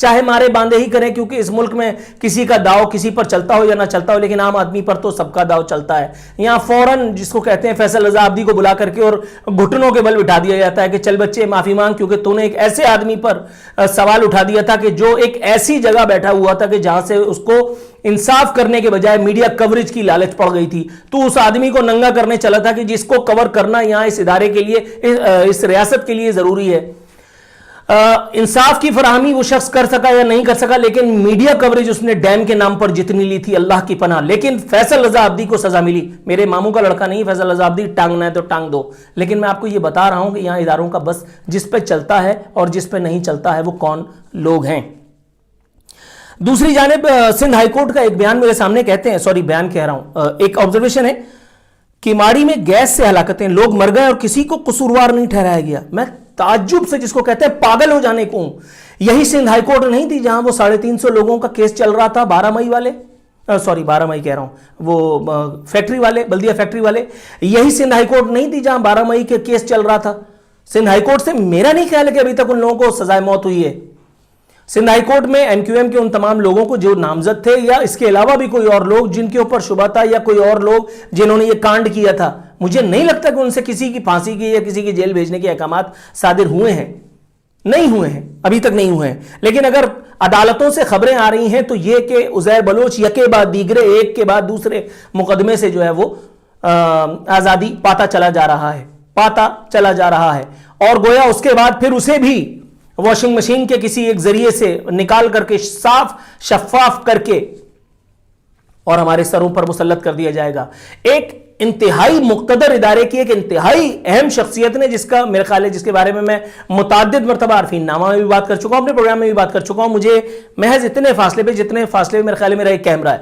چاہے مارے باندھے ہی کریں، کیونکہ اس ملک میں کسی کا داؤ کسی پر چلتا ہو یا نہ چلتا ہو، لیکن عام آدمی پر تو سب کا داؤ چلتا ہے۔ یہاں فوراً جس کو کہتے ہیں فیصل رضا عابدی کو بلا کر کے اور گھٹنوں کے بل بٹھا دیا جاتا ہے کہ چل بچے معافی مانگ، کیونکہ تو نے ایک ایسے آدمی پر سوال اٹھا دیا تھا کہ جو ایک ایسی جگہ بیٹھا ہوا تھا کہ جہاں سے اس کو انصاف کرنے کے بجائے میڈیا کوریج کی لالچ پڑ گئی تھی، تو اس آدمی کو ننگا کرنے چلا تھا کہ جس کو کور کرنا یہاں اس ادارے کے لیے، اس ریاست کے لیے ضروری ہے۔ انصاف کی فراہمی وہ شخص کر سکا یا نہیں کر سکا، لیکن میڈیا کوریج اس نے ڈیم کے نام پر جتنی لی تھی اللہ کی پناہ، لیکن فیصل رضا عابدی کو سزا ملی۔ میرے ماموں کا لڑکا نہیں فیصل رضا عابدی، ٹانگنا ہے تو ٹانگ دو، لیکن میں آپ کو یہ بتا رہا ہوں کہ یہاں اداروں کا بس جس پہ چلتا ہے اور جس پہ نہیں چلتا ہے وہ کون لوگ ہیں۔ دوسری جانب سندھ ہائی کورٹ کا ایک بیان میرے سامنے کہتے ہیں، سوری بیان کہہ رہا ہوں، ایک آبزرویشن ہے کہ ماڑی میں گیس سے ہلاکتیں، لوگ مر گئے اور کسی کو قصوروار نہیں ٹھہرایا گیا۔ میں تعجب سے جس کو کہتے ہیں پاگل ہو جانے کو ہوں۔ یہی سندھ ہائی کورٹ نہیں تھی جہاں وہ 350 لوگوں کا کیس چل رہا تھا، 12 مئی والے، سوری 12 مئی کہہ رہا ہوں، وہ فیکٹری والے، بلدیہ فیکٹری والے۔ یہی سندھ ہائی کورٹ نہیں تھی جہاں 12 مئی کے کیس چل رہا تھا۔ سندھ ہائی کورٹ سے میرا نہیں خیال ہے کہ ابھی تک ان لوگوں کو سزائے موت ہوئی ہے۔ سندھ ہائی کورٹ میں ایم کیو ایم کے ان تمام لوگوں کو جو نامزد تھے یا اس کے علاوہ بھی کوئی اور لوگ جن کے اوپر شبہ تھا یا کوئی اور لوگ جنہوں نے یہ کانڈ کیا تھا، مجھے نہیں لگتا کہ ان سے کسی کی پھانسی کی یا کسی کی جیل بھیجنے کے احکامات صادر ہوئے ہیں، نہیں ہوئے ہیں، ابھی تک نہیں ہوئے ہیں۔ لیکن اگر عدالتوں سے خبریں آ رہی ہیں تو یہ کہ عزیر بلوچ یکے بعد دیگرے، ایک کے بعد دوسرے مقدمے سے جو ہے وہ آزادی پاتا چلا جا رہا ہے، اور گویا اس کے بعد پھر اسے بھی واشنگ مشین کے کسی ایک ذریعے سے نکال کر کے صاف شفاف کر کے اور ہمارے سروں پر مسلط کر دیا جائے گا۔ ایک انتہائی مقتدر ادارے کی ایک انتہائی اہم شخصیت نے، جس کا میرے خیال ہے جس کے بارے میں متعدد مرتبہ عارفین نامہ میں بھی بات کر چکا ہوں، اپنے پروگرام میں بھی بات کر چکا ہوں، مجھے محض اتنے فاصلے پہ میرے خیال ہے میرا ایک کیمرہ ہے،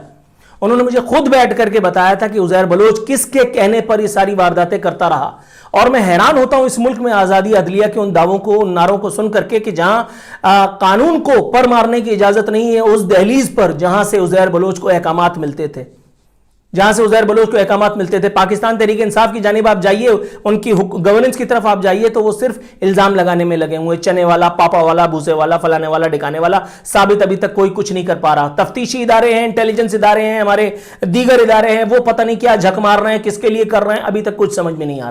انہوں نے مجھے خود بیٹھ کر کے بتایا تھا کہ عزیر بلوچ کس کے کہنے پر یہ ساری وارداتیں کرتا رہا۔ اور میں حیران ہوتا ہوں اس ملک میں آزادی عدلیہ کے ان دعووں کو، ان نعروں کو سن کر کے کہ جہاں قانون کو پر مارنے کی اجازت نہیں ہے، اس دہلیز پر جہاں سے عزیر بلوچ کو احکامات ملتے تھے، پاکستان تحریک انصاف کی جانب آپ جائیے، ان کی گورننس کی طرف آپ جائیے تو وہ صرف الزام لگانے میں لگے ہوئے، چنے والا، پاپا والا، بھوسے والا، فلانے والا، ڈکانے والا، ثابت ابھی تک کوئی کچھ نہیں کر پا رہا۔ تفتیشی ادارے ہیں، انٹیلیجنس ادارے ہیں، ہمارے دیگر ادارے ہیں، وہ پتہ نہیں کیا جھک مار رہے ہیں، کس کے لیے کر رہے ہیں، ابھی تک کچھ سمجھ میں نہیں آ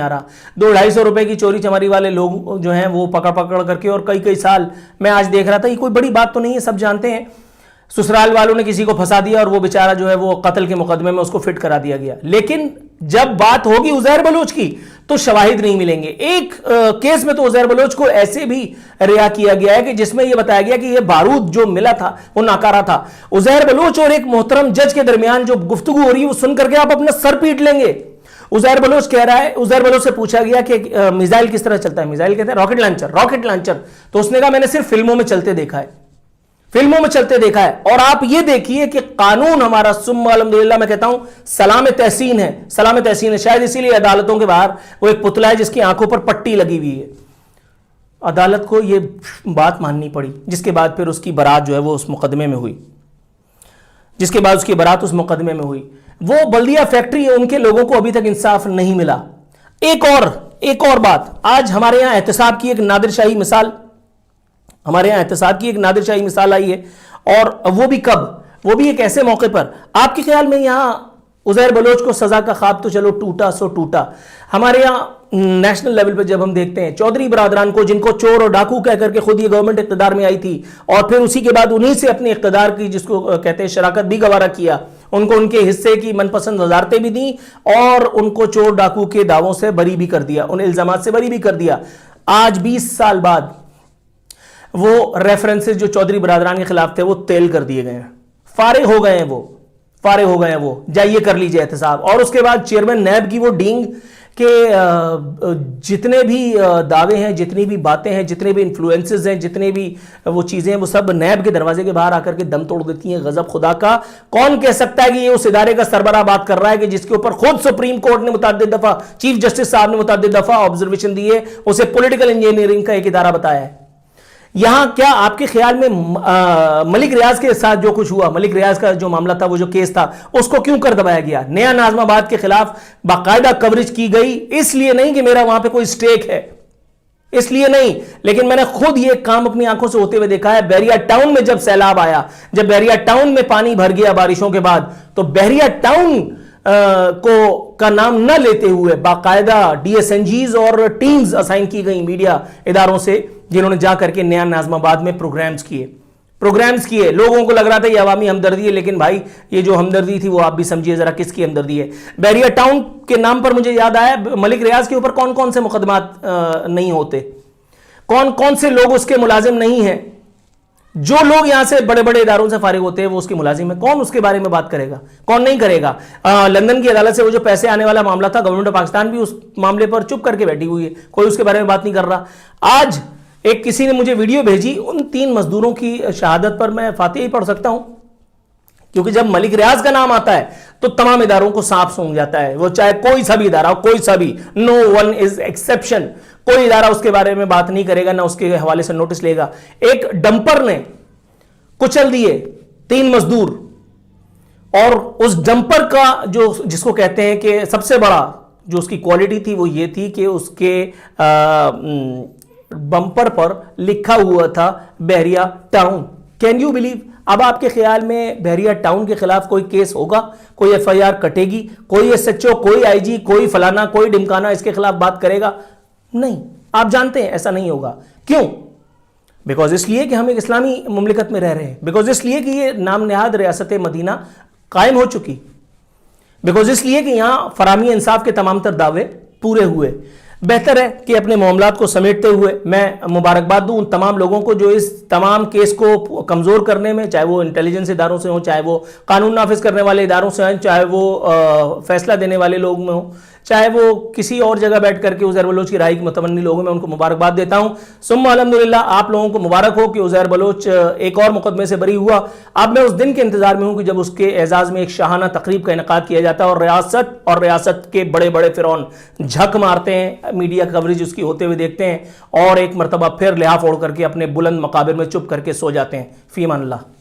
رہا۔ 200-250 روپے کی چوری چماری والے لوگ جو ہیں وہ پکڑ کر کے، اور کئی سال میں آج دیکھ رہا تھا، یہ کوئی بڑی بات تو نہیں ہے، سب جانتے ہیں، سسرال والوں نے کسی کو پھنسا دیا اور وہ بیچارہ جو ہے وہ قتل کے مقدمے میں اس کو فٹ کرا دیا گیا۔ لیکن جب بات ہوگی عزیر بلوچ کی تو شواہد نہیں ملیں گے۔ ایک کیس میں تو عزیر بلوچ کو ایسے بھی رہا کیا گیا ہے کہ جس میں یہ بتایا گیا کہ یہ بارود جو ملا تھا وہ ناکارہ تھا۔ عزیر بلوچ اور ایک محترم جج کے درمیان جو گفتگو ہو رہی ہے وہ سن کر کے آپ اپنا سر پیٹ لیں گے۔ عزیر بلوچ کہہ رہا ہے، عزیر بلوچ سے پوچھا گیا کہ میزائل کس طرح چلتا ہے، میزائل کہتے ہیں راکٹ لانچر، تو اس نے کہا میں نے صرف فلموں میں چلتے دیکھا ہے۔ اور آپ یہ دیکھیے کہ قانون ہمارا الحمدللہ میں کہتا ہوں سلام تحسین ہے، شاید اسی لیے عدالتوں کے باہر وہ ایک پتلا ہے جس کی آنکھوں پر پٹی لگی ہوئی ہے۔ عدالت کو یہ بات ماننی پڑی، جس کے بعد پھر اس کی برات جو ہے وہ اس مقدمے میں ہوئی، وہ بلدیہ فیکٹری ہے، ان کے لوگوں کو ابھی تک انصاف نہیں ملا۔ ایک اور بات، آج ہمارے یہاں احتساب کی ایک نادر شاہی مثال آئی ہے، اور وہ بھی کب؟ وہ بھی ایک ایسے موقع پر، آپ کے خیال میں یہاں عزیر بلوچ کو سزا کا خواب تو چلو ٹوٹا سو ٹوٹا، ہمارے یہاں نیشنل لیول پہ جب ہم دیکھتے ہیں چودھری برادران کو، جن کو چور اور ڈاکو کہہ کر کے خود یہ گورنمنٹ اقتدار میں آئی تھی، اور پھر اسی کے بعد انہی سے اپنے اقتدار کی جس کو کہتے ہیں شراکت بھی گوارا کیا، ان کو ان کے حصے کی من پسند وزارتیں بھی دیں، اور ان کو چور ڈاکو کے دعووں سے بری بھی کر دیا، ان الزامات سے بری بھی کر دیا۔ آج 20 سال بعد وہ ریفرنسز جو چودھری برادران کے خلاف تھے وہ تیل کر دیے گئے ہیں، فارغ ہو گئے ہیں وہ، جائیے کر لیجئے احتساب۔ اور اس کے بعد چیئرمین نیب کی وہ ڈینگ کہ جتنے بھی دعوے ہیں، جتنی بھی باتیں ہیں، جتنے بھی انفلوئنسز ہیں، جتنے بھی وہ چیزیں ہیں، وہ سب نیب کے دروازے کے باہر آ کر کے دم توڑ دیتی ہیں۔ غضب خدا کا، کون کہہ سکتا ہے کہ یہ اس ادارے کا سربراہ بات کر رہا ہے کہ جس کے اوپر خود سپریم کورٹ نے متعدد دفعہ، چیف جسٹس صاحب نے متعدد دفعہ آبزرویشن دی ہے، اسے پولیٹیکل انجینئرنگ کا ایک ادارہ بتایا ہے۔ یہاں کیا آپ کے خیال میں ملک ریاض کے ساتھ جو کچھ ہوا، ملک ریاض کا جو معاملہ تھا، وہ جو کیس تھا، اس کو کیوں کر دبایا گیا؟ نیا ناظم آباد کے خلاف باقاعدہ کوریج کی گئی، اس لیے نہیں کہ میرا وہاں پہ کوئی سٹیک ہے، اس لیے نہیں، لیکن میں نے خود یہ کام اپنی آنکھوں سے ہوتے ہوئے دیکھا ہے۔ بحریہ ٹاؤن میں جب سیلاب آیا، جب بحریہ ٹاؤن میں پانی بھر گیا بارشوں کے بعد، تو بحریہ ٹاؤن کا نام نہ لیتے ہوئے باقاعدہ ڈی ایس این جیز اور ٹیمز اسائن کی گئی میڈیا اداروں سے، جنہوں نے جا کر کے نیا ناظم آباد میں پروگرامز کیے۔ لوگوں کو لگ رہا تھا یہ عوامی ہمدردی ہے، لیکن بھائی یہ جو ہمدردی تھی وہ آپ بھی سمجھیے ذرا کس کی ہمدردی ہے۔ بحریہ ٹاؤن کے نام پر مجھے یاد آیا ملک ریاض کے اوپر کون کون سے مقدمات نہیں ہوتے، کون کون سے لوگ اس کے ملازم نہیں ہیں۔ جو لوگ یہاں سے بڑے بڑے اداروں سے فارغ ہوتے ہیں وہ اس کے ملازم ہیں، کون اس کے بارے میں بات کرے گا، کون نہیں کرے گا۔ لندن کی عدالت سے وہ جو پیسے آنے والا معاملہ تھا، گورنمنٹ آف پاکستان بھی اس معاملے پر چپ کر کے بیٹھی ہوئی ہے، کوئی اس کے بارے میں بات نہیں کر رہا۔ آج ایک کسی نے مجھے ویڈیو بھیجی، ان 3 مزدوروں کی شہادت پر میں فاتحہ ہی پڑھ سکتا ہوں، کیونکہ جب ملک ریاض کا نام آتا ہے تو تمام اداروں کو سانپ سونگ جاتا ہے، وہ چاہے کوئی سا بھی ادارہ ہو، کوئی سا بھی، نو ون از ایکسیپشن، کوئی ادارہ اس کے بارے میں بات نہیں کرے گا، نہ اس کے حوالے سے نوٹس لے گا۔ ایک ڈمپر نے کچل دیے 3 مزدور، اور اس ڈمپر کا جس کو کہتے ہیں کہ سب سے بڑا جو اس کی کوالٹی تھی وہ یہ تھی کہ اس کے بمپر پر لکھا ہوا تھا بحریہ ٹاؤن۔ Can you believe? اب آپ کے خیال میں بحریہ ٹاؤن کے خلاف کوئی کیس ہوگا، کوئی ایف آئی آر کٹے گی، کوئی ایس ایچ او، کوئی آئی جی، کوئی فلانا، کوئی ڈمکانا اس کے خلاف بات کرے گا؟ نہیں، آپ جانتے ہیں ایسا نہیں ہوگا۔ کیوں؟ بیکاز اس لیے کہ ہم ایک اسلامی مملکت میں رہ رہے ہیں، بیکاز اس لیے کہ یہ نام نہاد ریاست مدینہ قائم ہو چکی، بیکاز اس لیے کہ یہاں فراہمی انصاف کے تمام تر دعوے پورے ہوئے۔ بہتر ہے کہ اپنے معاملات کو سمیٹتے ہوئے میں مبارکباد دوں ان تمام لوگوں کو جو اس تمام کیس کو کمزور کرنے میں، چاہے وہ انٹیلیجنس اداروں سے ہوں، چاہے وہ قانون نافذ کرنے والے اداروں سے ہیں، چاہے وہ فیصلہ دینے والے لوگ میں ہوں، چاہے وہ کسی اور جگہ بیٹھ کر کے عزیر بلوچ کی رائے کی متمنی لوگوں میں، ان کو مبارکباد دیتا ہوں۔ ثم الحمدللہ آپ لوگوں کو مبارک ہو کہ عزیر بلوچ ایک اور مقدمے سے بری ہوا۔ اب میں اس دن کے انتظار میں ہوں کہ جب اس کے اعزاز میں ایک شاہانہ تقریب کا انعقاد کیا جاتا ہے اور ریاست کے بڑے بڑے فرعون جھک مارتے ہیں، میڈیا کوریج اس کی ہوتے ہوئے دیکھتے ہیں، اور ایک مرتبہ پھر لحاف اوڑھ کر کے اپنے بلند مقابر میں چپ کر کے سو جاتے ہیں۔ فی امان اللہ۔